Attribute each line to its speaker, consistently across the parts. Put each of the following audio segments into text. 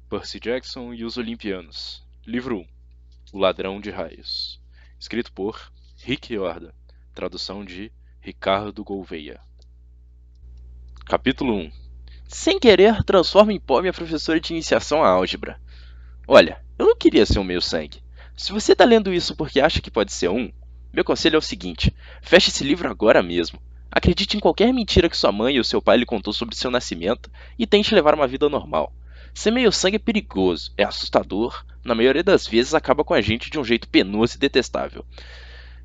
Speaker 1: Percy Jackson e os Olimpianos. Livro 1. O Ladrão de Raios. Escrito por Rick Riordan. Tradução de Ricardo Gouveia. Capítulo 1.
Speaker 2: Sem querer, transforma em pó minha professora de iniciação à álgebra. Olha, eu não queria ser um meio-sangue. Se você está lendo isso porque acha que pode ser um, meu conselho é o seguinte: feche esse livro agora mesmo. Acredite em qualquer mentira que sua mãe ou seu pai lhe contou sobre seu nascimento e tente levar uma vida normal. Ser meio-sangue é perigoso, é assustador, na maioria das vezes acaba com a gente de um jeito penoso e detestável.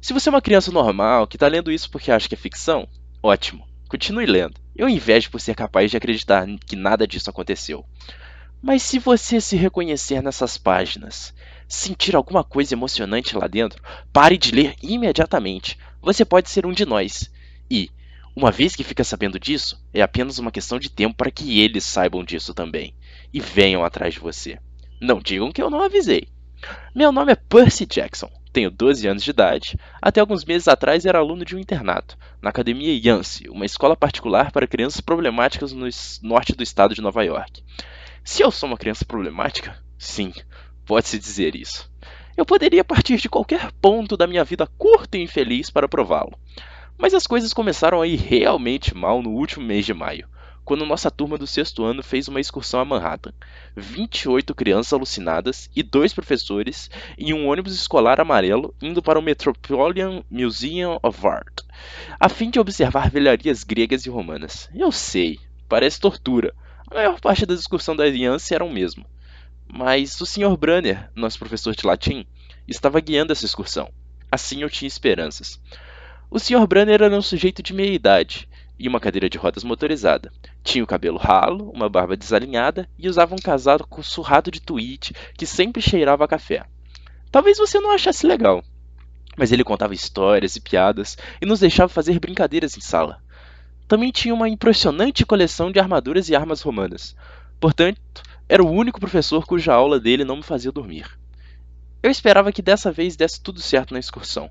Speaker 2: Se você é uma criança normal que está lendo isso porque acha que é ficção, ótimo, continue lendo. Eu invejo por ser capaz de acreditar que nada disso aconteceu. Mas se você se reconhecer nessas páginas, sentir alguma coisa emocionante lá dentro, pare de ler imediatamente. Você pode ser um de nós. E, uma vez que fica sabendo disso, é apenas uma questão de tempo para que eles saibam disso também. E venham atrás de você. Não digam que eu não avisei. Meu nome é Percy Jackson. Tenho 12 anos de idade. Até alguns meses atrás era aluno de um internato, na Academia Yancey, uma escola particular para crianças problemáticas no norte do estado de Nova York. Se eu sou uma criança problemática, sim, pode-se dizer isso. Eu poderia partir de qualquer ponto da minha vida curta e infeliz para prová-lo. Mas as coisas começaram a ir realmente mal no último mês de maio, quando nossa turma do sexto ano fez uma excursão a Manhattan. 28 crianças alucinadas e 2 professores em um ônibus escolar amarelo indo para o Metropolitan Museum of Art, a fim de observar velharias gregas e romanas. Eu sei, parece tortura. A maior parte das excursões da aliança eram mesmo. Mas o Sr. Brunner, nosso professor de latim, estava guiando essa excursão. Assim eu tinha esperanças. O Sr. Brunner era um sujeito de meia idade e uma cadeira de rodas motorizada. Tinha o cabelo ralo, uma barba desalinhada e usava um casaco surrado de tweed que sempre cheirava a café. Talvez você não achasse legal, mas ele contava histórias e piadas e nos deixava fazer brincadeiras em sala. Também tinha uma impressionante coleção de armaduras e armas romanas. Portanto, era o único professor cuja aula dele não me fazia dormir. Eu esperava que dessa vez desse tudo certo na excursão.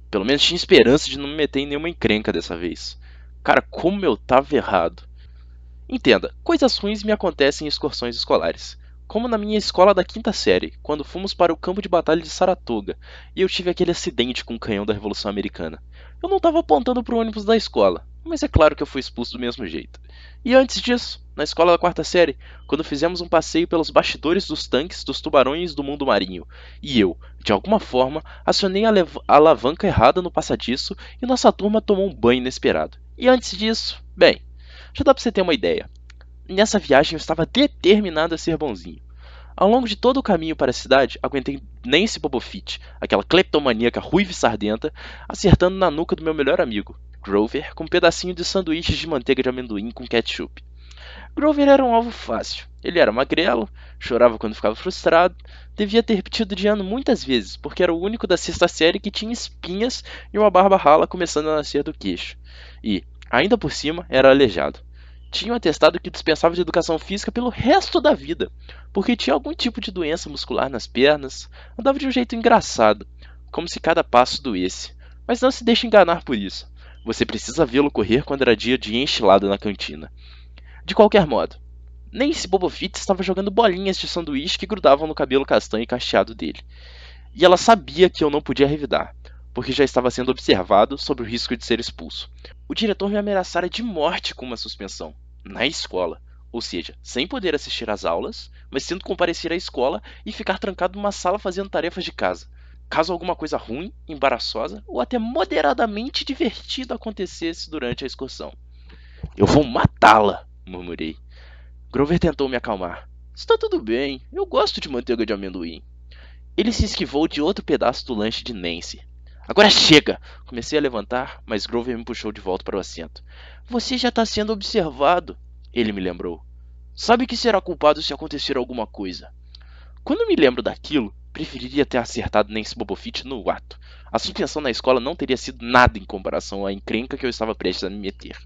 Speaker 2: Pelo menos tinha esperança de não me meter em nenhuma encrenca dessa vez. Cara, como eu tava errado. Entenda, coisas ruins me acontecem em excursões escolares. Como na minha escola da quinta série, quando fomos para o campo de batalha de Saratoga e eu tive aquele acidente com o canhão da Revolução Americana. Eu não estava apontando para o ônibus da escola, mas é claro que eu fui expulso do mesmo jeito. E antes disso, na escola da quarta série, quando fizemos um passeio pelos bastidores dos tanques dos tubarões do mundo marinho, e eu, de alguma forma, acionei a alavanca errada no passadiço e nossa turma tomou um banho inesperado. E antes disso, bem, já dá pra você ter uma ideia. Nessa viagem eu estava determinado a ser bonzinho. Ao longo de todo o caminho para a cidade, aguentei Nancy Bobofit, aquela cleptomaníaca ruiva e sardenta, acertando na nuca do meu melhor amigo, Grover, com um pedacinho de sanduíches de manteiga de amendoim com ketchup. Grover era um alvo fácil. Ele era magrelo, chorava quando ficava frustrado, devia ter repetido de ano muitas vezes, porque era o único da sexta série que tinha espinhas e uma barba rala começando a nascer do queixo. E, ainda por cima, era aleijado. Tinha um atestado que dispensava de educação física pelo resto da vida, porque tinha algum tipo de doença muscular nas pernas, andava de um jeito engraçado, como se cada passo doesse. Mas não se deixe enganar por isso. Você precisa vê-lo correr quando era dia de enchilada na cantina. De qualquer modo, Nancy Bobofit estava jogando bolinhas de sanduíche que grudavam no cabelo castanho e cacheado dele. E ela sabia que eu não podia revidar, porque já estava sendo observado sob o risco de ser expulso. O diretor me ameaçara de morte com uma suspensão, na escola, ou seja, sem poder assistir às aulas, mas tendo que comparecer à escola e ficar trancado numa sala fazendo tarefas de casa. Caso alguma coisa ruim, embaraçosa ou até moderadamente divertida acontecesse durante a excursão. Eu vou matá-la, murmurei. Grover tentou me acalmar. Está tudo bem, eu gosto de manteiga de amendoim. Ele se esquivou de outro pedaço do lanche de Nancy. Agora chega! Comecei a levantar, mas Grover me puxou de volta para o assento. Você já está sendo observado, ele me lembrou. Sabe que será culpado se acontecer alguma coisa. Quando me lembro daquilo, preferiria ter acertado Nancy Bobofit no ato. A suspensão na escola não teria sido nada em comparação à encrenca que eu estava prestes a me meter.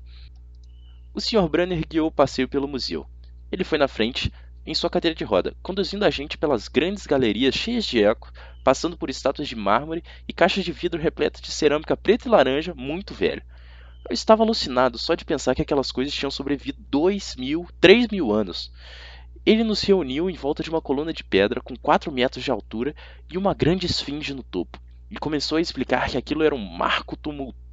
Speaker 2: O Sr. Brunner guiou o passeio pelo museu. Ele foi na frente, em sua cadeira de roda, conduzindo a gente pelas grandes galerias cheias de eco, passando por estátuas de mármore e caixas de vidro repletas de cerâmica preta e laranja muito velha. Eu estava alucinado só de pensar que aquelas coisas tinham sobrevivido 2.000, 3.000 anos. Ele nos reuniu em volta de uma coluna de pedra com 4 metros de altura e uma grande esfinge no topo, e começou a explicar que aquilo era um marco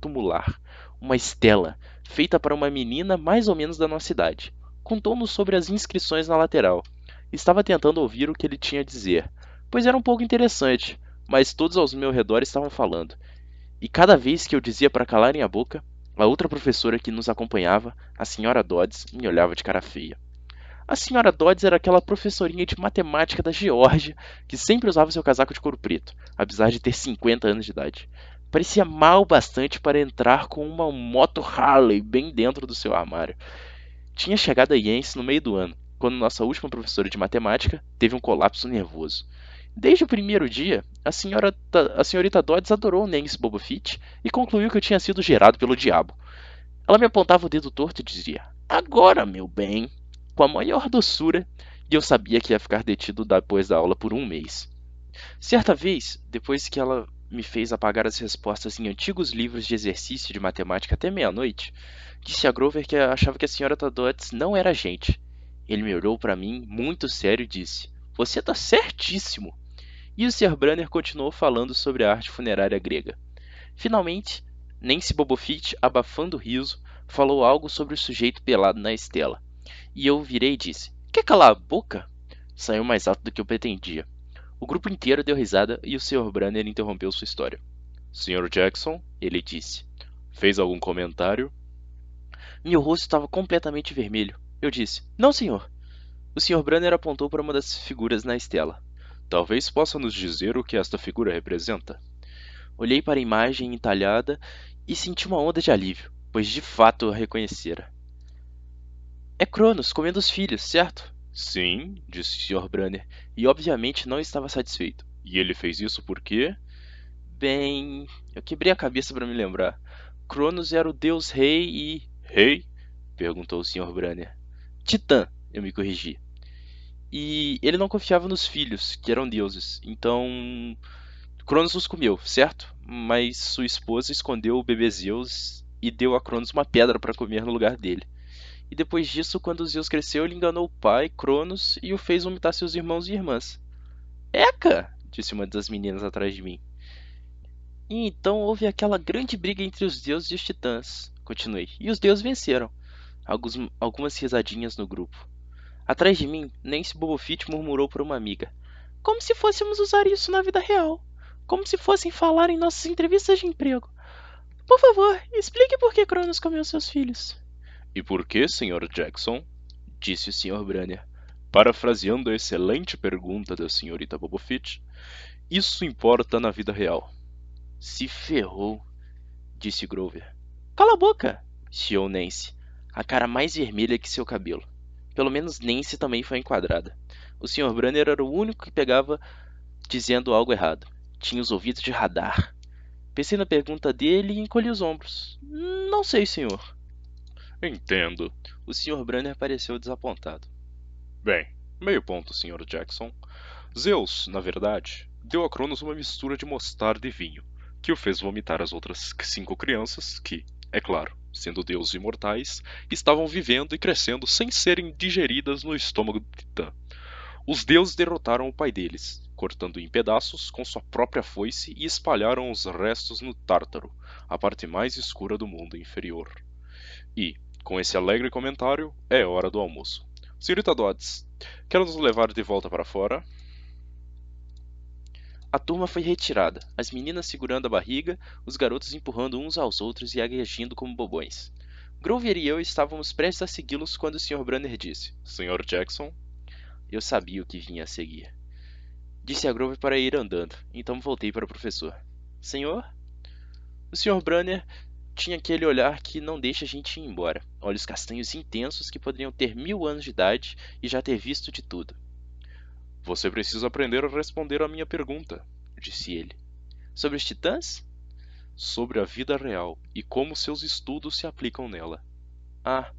Speaker 2: tumular, uma estela, feita para uma menina mais ou menos da nossa idade. Contou-nos sobre as inscrições na lateral. Estava tentando ouvir o que ele tinha a dizer, pois era um pouco interessante, mas todos ao meu redor estavam falando. E cada vez que eu dizia para calarem a boca, a outra professora que nos acompanhava, a senhora Dodds, me olhava de cara feia. A senhora Dodds era aquela professorinha de matemática da Geórgia que sempre usava seu casaco de couro preto, apesar de ter 50 anos de idade. Parecia mal bastante para entrar com uma moto Harley bem dentro do seu armário. Tinha chegado a Yancey no meio do ano, quando nossa última professora de matemática teve um colapso nervoso. Desde o primeiro dia, a senhorita Dodds adorou Nancy Bobofit e concluiu que eu tinha sido gerado pelo diabo. Ela me apontava o dedo torto e dizia: "Agora, meu bem", com a maior doçura, e eu sabia que ia ficar detido depois da aula por um mês. Certa vez, depois que ela me fez apagar as respostas em antigos livros de exercício de matemática até meia-noite, disse a Grover que achava que a senhora Dodds não era gente. Ele me olhou para mim muito sério e disse: "Você está certíssimo." E o Sr. Brunner continuou falando sobre a arte funerária grega. Finalmente, Nancy Bobofit, abafando o riso, falou algo sobre o sujeito pelado na estela. E eu virei e disse: "Quer calar a boca?" Saiu mais alto do que eu pretendia. O grupo inteiro deu risada e o Sr. Brunner interrompeu sua história.
Speaker 1: Sr. Jackson, ele disse, fez algum comentário?
Speaker 2: Meu rosto estava completamente vermelho. Eu disse: "Não, senhor." O Sr. Brunner apontou para uma das figuras na estela.
Speaker 1: Talvez possa nos dizer o que esta figura representa.
Speaker 2: Olhei para a imagem entalhada e senti uma onda de alívio, pois de fato a reconhecera. É Cronos comendo os filhos, certo?
Speaker 1: Sim, disse o Sr. Brunner.
Speaker 2: E obviamente não estava satisfeito.
Speaker 1: E ele fez isso por quê?
Speaker 2: Bem, eu quebrei a cabeça para me lembrar. Cronos era o deus rei e...
Speaker 1: Rei? Perguntou o Sr. Brunner.
Speaker 2: Titã, eu me corrigi. E ele não confiava nos filhos, que eram deuses. Então, Cronos os comeu, certo? Mas sua esposa escondeu o bebê Zeus e deu a Cronos uma pedra para comer no lugar dele. E depois disso, quando Zeus cresceu, ele enganou o pai, Cronos, e o fez vomitar seus irmãos e irmãs. Eca! Disse uma das meninas atrás de mim. E então houve aquela grande briga entre os deuses e os titãs. Continuei. E os deuses venceram. Algumas risadinhas no grupo. Atrás de mim, Nancy Bobofit murmurou para uma amiga: "Como se fôssemos usar isso na vida real. Como se fossem falar em nossas entrevistas de emprego. Por favor, explique por que Cronos comeu seus filhos."
Speaker 1: E por que, Sr. Jackson?
Speaker 2: Disse o Sr. Brunner.
Speaker 1: Parafraseando a excelente pergunta da senhorita Bobofit, isso importa na vida real.
Speaker 2: Se ferrou, disse Grover. Cala a boca, chiou Nancy, a cara mais vermelha que seu cabelo. Pelo menos Nancy também foi enquadrada. O Sr. Brunner era o único que pegava dizendo algo errado. Tinha os ouvidos de radar. Pensei na pergunta dele e encolhi os ombros. Não sei, senhor.
Speaker 1: Entendo.
Speaker 2: O Sr. Brunner pareceu desapontado.
Speaker 1: Bem, meio ponto, Sr. Jackson. Zeus, na verdade, deu a Cronos uma mistura de mostarda e vinho, que o fez vomitar as outras 5 crianças que, é claro, sendo deuses imortais, estavam vivendo e crescendo sem serem digeridas no estômago do Titã. Os deuses derrotaram o pai deles, cortando em pedaços com sua própria foice e espalharam os restos no Tártaro, a parte mais escura do mundo inferior. E, com esse alegre comentário, é hora do almoço. Senhorita Dodds, quer nos levar de volta para fora?
Speaker 2: A turma foi retirada, as meninas segurando a barriga, os garotos empurrando uns aos outros e agindo como bobões. Grover e eu estávamos prestes a segui-los quando o Sr. Brunner disse:
Speaker 1: Sr. Jackson?
Speaker 2: Eu sabia o que vinha a seguir. Disse a Grover para ir andando, então voltei para o professor. Senhor? O Sr. Brunner tinha aquele olhar que não deixa a gente ir embora. Olhos castanhos intensos que poderiam ter 1000 anos de idade e já ter visto de tudo.
Speaker 1: Você precisa aprender a responder à minha pergunta, disse ele.
Speaker 2: Sobre os titãs?
Speaker 1: Sobre a vida real e como seus estudos se aplicam nela.
Speaker 2: Ah,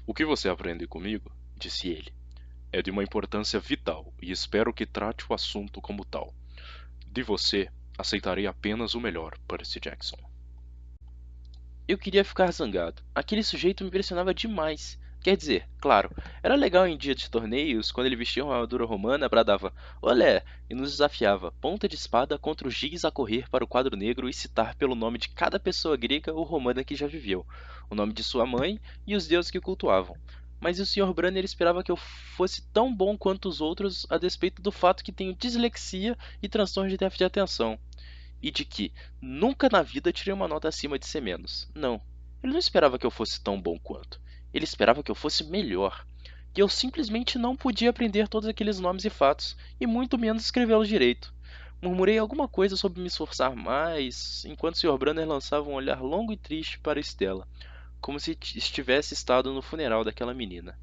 Speaker 1: o que você aprende comigo, disse ele, é de uma importância vital e espero que trate o assunto como tal. De você, aceitarei apenas o melhor, Percy Jackson.
Speaker 2: Eu queria ficar zangado. Aquele sujeito me impressionava demais. Quer dizer, claro, era legal em dia de torneios, quando ele vestia uma armadura romana, bradava olé e nos desafiava, ponta de espada contra os gigs a correr para o quadro negro e citar pelo nome de cada pessoa grega ou romana que já viveu, o nome de sua mãe e os deuses que cultuavam. Mas o Sr. Branner esperava que eu fosse tão bom quanto os outros, a despeito do fato que tenho dislexia e transtorno de déficit de atenção, e de que nunca na vida tirei uma nota acima de C-. Não, ele não esperava que eu fosse tão bom quanto. Ele esperava que eu fosse melhor. E eu simplesmente não podia aprender todos aqueles nomes e fatos, e muito menos escrevê-los direito. Murmurei alguma coisa sobre me esforçar mais, enquanto o Sr. Branner lançava um olhar longo e triste para Estela, como se estivesse estado no funeral daquela menina.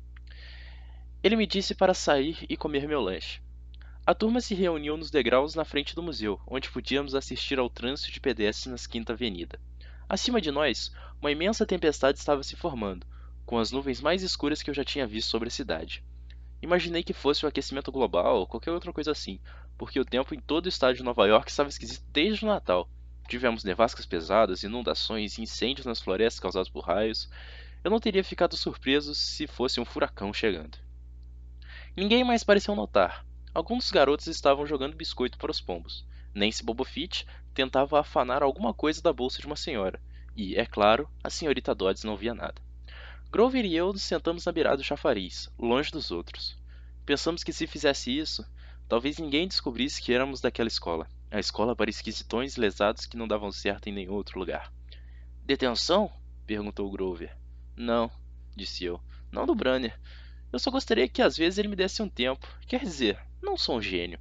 Speaker 2: Ele me disse para sair e comer meu lanche. A turma se reuniu nos degraus na frente do museu, onde podíamos assistir ao trânsito de pedestres na Quinta Avenida. Acima de nós, uma imensa tempestade estava se formando, com as nuvens mais escuras que eu já tinha visto sobre a cidade. Imaginei que fosse o aquecimento global ou qualquer outra coisa assim, porque o tempo em todo o estado de Nova York estava esquisito desde o Natal. Tivemos nevascas pesadas, inundações e incêndios nas florestas causados por raios. Eu não teria ficado surpreso se fosse um furacão chegando. Ninguém mais pareceu notar. Alguns dos garotos estavam jogando biscoito para os pombos. Nancy Bobofit tentava afanar alguma coisa da bolsa de uma senhora. E, é claro, a senhorita Dodds não via nada. Grover e eu nos sentamos na beirada do chafariz, longe dos outros. Pensamos que se fizesse isso, talvez ninguém descobrisse que éramos daquela escola. A escola para esquisitões lesados que não davam certo em nenhum outro lugar. Detenção? Perguntou Grover. Não, disse eu. Não do Branner. Eu só gostaria que às vezes ele me desse um tempo. Quer dizer, não sou um gênio.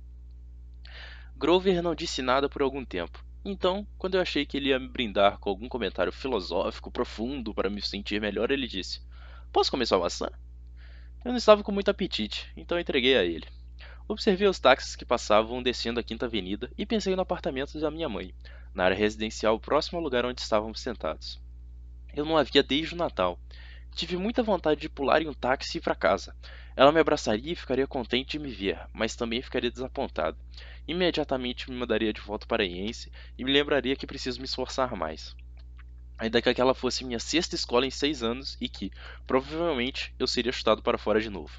Speaker 2: Grover não disse nada por algum tempo. Então, quando eu achei que ele ia me brindar com algum comentário filosófico profundo para me sentir melhor, ele disse: Posso comer sua maçã? Eu não estava com muito apetite, então entreguei a ele. Observei os táxis que passavam descendo a Quinta Avenida e pensei no apartamento da minha mãe, na área residencial próxima ao lugar onde estávamos sentados. Eu não a via desde o Natal. Tive muita vontade de pular em um táxi e ir para casa. Ela me abraçaria e ficaria contente de me ver, mas também ficaria desapontada. Imediatamente me mandaria de volta para Iense e me lembraria que preciso me esforçar mais. Ainda que aquela fosse minha sexta escola em 6 anos e que, provavelmente, eu seria chutado para fora de novo.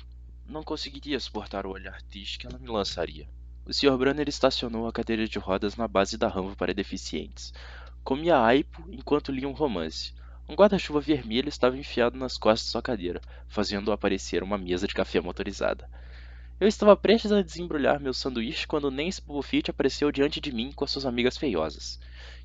Speaker 2: Não conseguiria suportar o olhar triste que ela me lançaria. O Sr. Branner estacionou a cadeira de rodas na base da rampa para deficientes. Comia aipo enquanto lia um romance. Um guarda-chuva vermelho estava enfiado nas costas de sua cadeira, fazendo aparecer uma mesa de café motorizada. Eu estava prestes a desembrulhar meu sanduíche quando Nancy Buffett apareceu diante de mim com as suas amigas feiosas.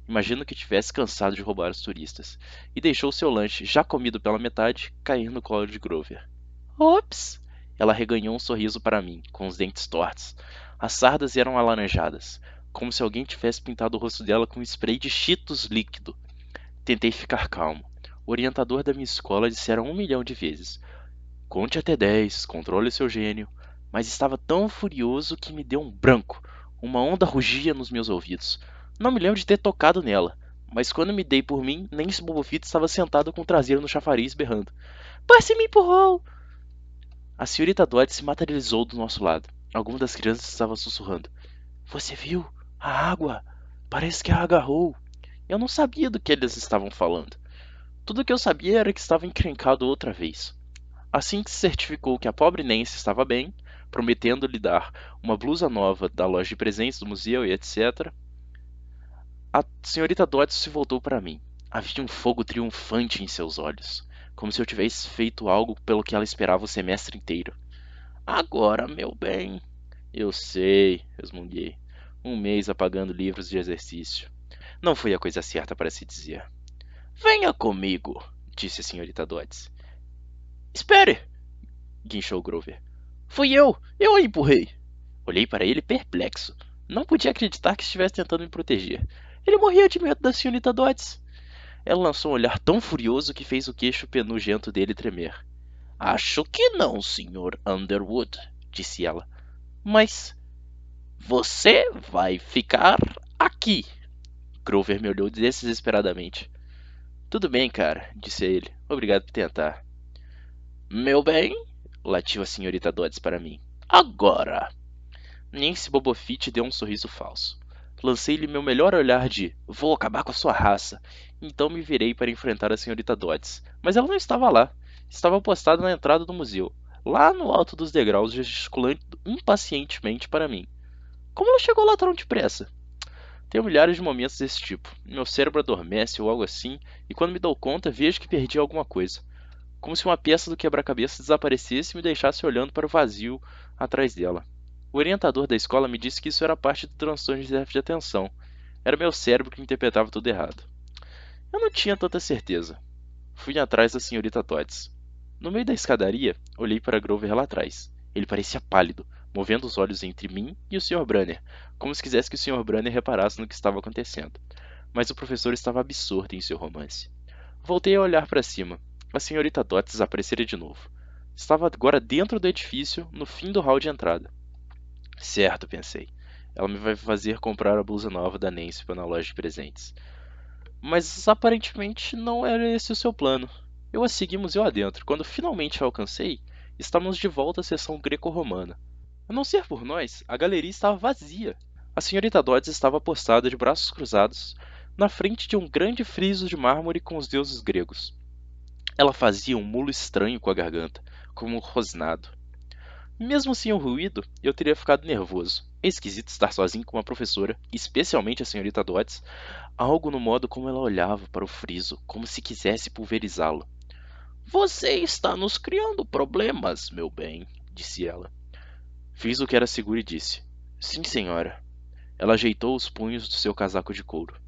Speaker 2: Imagino que tivesse cansado de roubar os turistas, e deixou seu lanche, já comido pela metade, cair no colo de Grover. Ops! Ela reganhou um sorriso para mim, com os dentes tortos. As sardas eram alaranjadas, como se alguém tivesse pintado o rosto dela com spray de Cheetos líquido. Tentei ficar calmo. O orientador da minha escola dissera 1 milhão de vezes: Conte até 10, controle seu gênio. Mas estava tão furioso que me deu um branco. Uma onda rugia nos meus ouvidos. Não me lembro de ter tocado nela, mas quando me dei por mim, Nancy Bobofit estava sentada com o traseiro no chafariz berrando: Percy me empurrou! A senhorita Dodds se materializou do nosso lado. Algumas das crianças estavam sussurrando: Você viu? A água! Parece que a agarrou. Eu não sabia do que eles estavam falando. Tudo o que eu sabia era que estava encrencado outra vez. Assim que se certificou que a pobre Nancy estava bem, prometendo lhe dar uma blusa nova da loja de presentes do museu e etc., a senhorita Dodds se voltou para mim. Havia um fogo triunfante em seus olhos, como se eu tivesse feito algo pelo que ela esperava o semestre inteiro. Agora, meu bem. Eu sei, resmunguei. 1 mês apagando livros de exercício. Não foi a coisa certa para se dizer. Venha comigo, disse a senhorita Dodds. Espere, guinchou Grover. Fui eu a empurrei. Olhei para ele perplexo. Não podia acreditar que estivesse tentando me proteger. Ele morria de medo da senhorita Dodds. Ela lançou um olhar tão furioso que fez o queixo penugento dele tremer. Acho que não, Sr. Underwood, disse ela. Mas você vai ficar aqui. Grover me olhou desesperadamente. Tudo bem, cara, disse ele. Obrigado por tentar. Meu bem, latiu a senhorita Dodds para mim. Agora. Nancy Bobofit deu um sorriso falso. Lancei-lhe meu melhor olhar de vou acabar com a sua raça. Então me virei para enfrentar a senhorita Dodds. Mas ela não estava lá. Estava postada na entrada do museu, lá no alto dos degraus, gesticulando impacientemente para mim. Como ela chegou lá tão depressa? Tenho milhares de momentos desse tipo. Meu cérebro adormece ou algo assim, e quando me dou conta, vejo que perdi alguma coisa. Como se uma peça do quebra-cabeça desaparecesse e me deixasse olhando para o vazio atrás dela. O orientador da escola me disse que isso era parte do transtorno de déficit de atenção. Era meu cérebro que interpretava tudo errado. Eu não tinha tanta certeza. Fui atrás da senhorita Dodds. No meio da escadaria, olhei para Grover lá atrás. Ele parecia pálido, movendo os olhos entre mim e o Sr. Brunner, como se quisesse que o Sr. Brunner reparasse no que estava acontecendo. Mas o professor estava absorto em seu romance. Voltei a olhar para cima. A senhorita Dodds desaparecera de novo. Estava agora dentro do edifício, no fim do hall de entrada. Certo, pensei. Ela me vai fazer comprar a blusa nova da Nancy na loja de presentes. Mas aparentemente não era esse o seu plano. Eu a segui museu adentro. Quando finalmente a alcancei, estávamos de volta à seção greco-romana. A não ser por nós, a galeria estava vazia. A senhorita Dodds estava postada de braços cruzados na frente de um grande friso de mármore com os deuses gregos. Ela fazia um mulo estranho com a garganta, como um rosnado. Mesmo sem o ruído, eu teria ficado nervoso. É esquisito estar sozinho com uma professora, especialmente a senhorita Dodds, algo no modo como ela olhava para o friso, como se quisesse pulverizá-lo. Você está nos criando problemas, meu bem, disse ela. Fiz o que era seguro e disse: Sim, senhora. Ela ajeitou os punhos do seu casaco de couro.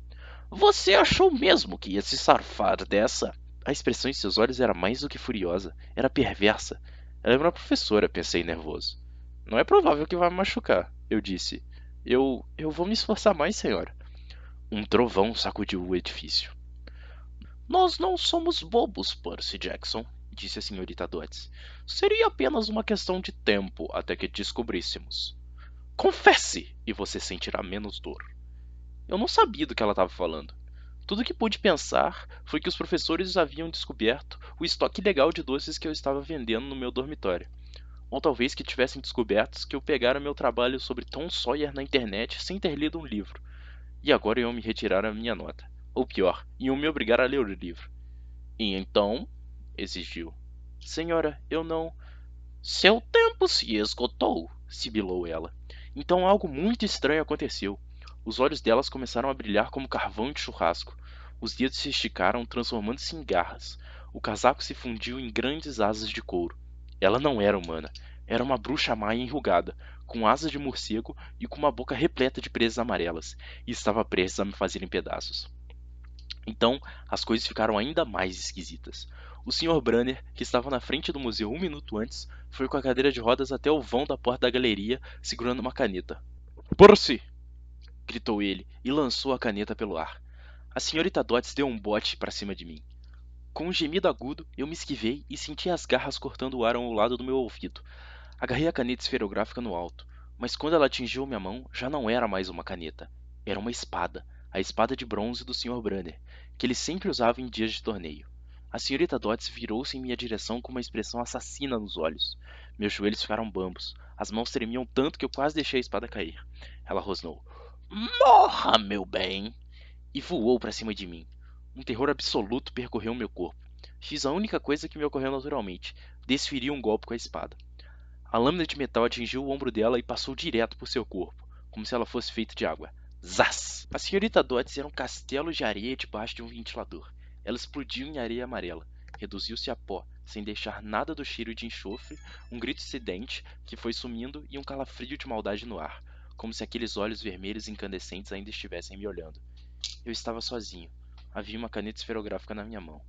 Speaker 2: Você achou mesmo que ia se safar dessa? A expressão em seus olhos era mais do que furiosa, era perversa. Ela era uma professora, pensei nervoso. Não é provável que vá me machucar, eu disse. Eu vou me esforçar mais, senhora. Um trovão sacudiu o edifício. Nós não somos bobos, Percy Jackson, disse a senhorita Dodds. Seria apenas uma questão de tempo até que descobríssemos. Confesse, e você sentirá menos dor. Eu não sabia do que ela estava falando. Tudo o que pude pensar foi que os professores haviam descoberto o estoque ilegal de doces que eu estava vendendo no meu dormitório. Ou talvez que tivessem descoberto que eu pegara meu trabalho sobre Tom Sawyer na internet sem ter lido um livro. E agora iam me retirar a minha nota. Ou pior, iam me obrigar a ler o livro. E então, exigiu. Senhora, eu não. Seu tempo se esgotou, sibilou ela. Então algo muito estranho aconteceu. Os olhos delas começaram a brilhar como carvão de churrasco. Os dedos se esticaram, transformando-se em garras. O casaco se fundiu em grandes asas de couro. Ela não era humana. Era uma bruxa maia enrugada, com asas de morcego e com uma boca repleta de presas amarelas, e estava prestes a me fazer em pedaços. Então, as coisas ficaram ainda mais esquisitas. O Sr. Brunner, que estava na frente do museu um minuto antes, foi com a cadeira de rodas até o vão da porta da galeria, segurando uma caneta. Percy! Gritou ele e lançou a caneta pelo ar. A senhorita Dodds deu um bote para cima de mim. Com um gemido agudo, eu me esquivei e senti as garras cortando o ar ao lado do meu ouvido. Agarrei a caneta esferográfica no alto, mas quando ela atingiu minha mão, já não era mais uma caneta. Era uma espada, a espada de bronze do Sr. Brunner, que ele sempre usava em dias de torneio. A senhorita Dodds virou-se em minha direção com uma expressão assassina nos olhos. Meus joelhos ficaram bambos, as mãos tremiam tanto que eu quase deixei a espada cair. Ela rosnou: Morra, meu bem! E voou para cima de mim. Um terror absoluto percorreu meu corpo. Fiz a única coisa que me ocorreu naturalmente: desferi um golpe com a espada. A lâmina de metal atingiu o ombro dela e passou direto por seu corpo, como se ela fosse feita de água. Zás! A senhorita Dodds era um castelo de areia debaixo de um ventilador. Ela explodiu em areia amarela. Reduziu-se a pó, sem deixar nada do cheiro de enxofre, um grito estridente que foi sumindo e um calafrio de maldade no ar, como se aqueles olhos vermelhos incandescentes ainda estivessem me olhando. Eu estava sozinho. Havia uma caneta esferográfica na minha mão.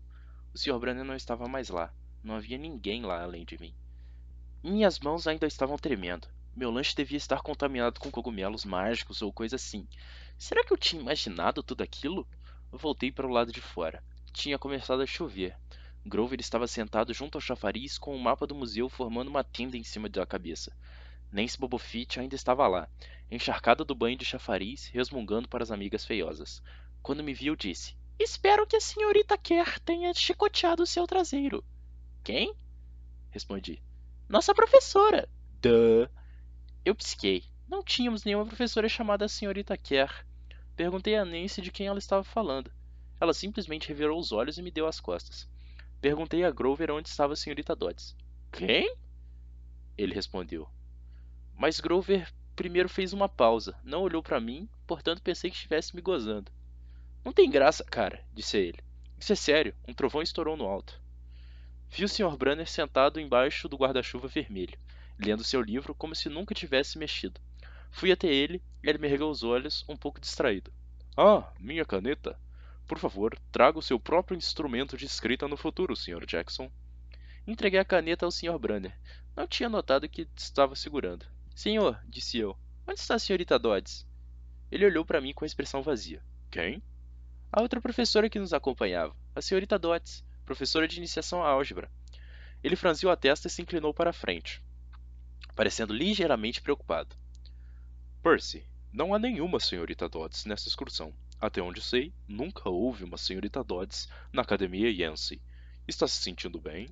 Speaker 2: O Sr. Brunner não estava mais lá. Não havia ninguém lá além de mim. Minhas mãos ainda estavam tremendo. Meu lanche devia estar contaminado com cogumelos mágicos ou coisa assim. Será que eu tinha imaginado tudo aquilo? Eu voltei para o lado de fora. Tinha começado a chover. Grover estava sentado junto ao chafariz com o mapa do museu formando uma tenda em cima da cabeça. Nancy Bobofit ainda estava lá, encharcada do banho de chafariz, resmungando para as amigas feiosas. Quando me viu, disse: Espero que a senhorita Kerr tenha chicoteado seu traseiro. Quem? Respondi. Nossa professora. Duh. Eu pisquei. Não tínhamos nenhuma professora chamada senhorita Kerr. Perguntei a Nancy de quem ela estava falando. Ela simplesmente revirou os olhos e me deu as costas. Perguntei a Grover onde estava a senhorita Dodds. Quem? Ele respondeu. Mas Grover primeiro fez uma pausa, não olhou para mim, portanto pensei que estivesse me gozando. Não tem graça, cara, disse a ele. Isso é sério, um trovão estourou no alto. Vi o Sr. Brunner sentado embaixo do guarda-chuva vermelho, lendo seu livro como se nunca tivesse mexido. Fui até ele e ele me ergueu os olhos, um pouco distraído.
Speaker 1: Ah, minha caneta. Por favor, traga o seu próprio instrumento de escrita no futuro, Sr. Jackson.
Speaker 2: Entreguei a caneta ao Sr. Brunner. Não tinha notado que estava segurando. Senhor, disse eu, onde está a senhorita Dodds? Ele olhou para mim com a expressão vazia.
Speaker 1: Quem?
Speaker 2: A outra professora que nos acompanhava, a senhorita Dodds, professora de iniciação à álgebra. Ele franziu a testa e se inclinou para a frente, parecendo ligeiramente preocupado.
Speaker 1: Percy, não há nenhuma senhorita Dodds nessa excursão. Até onde sei, nunca houve uma senhorita Dodds na Academia Yancey. Está se sentindo bem?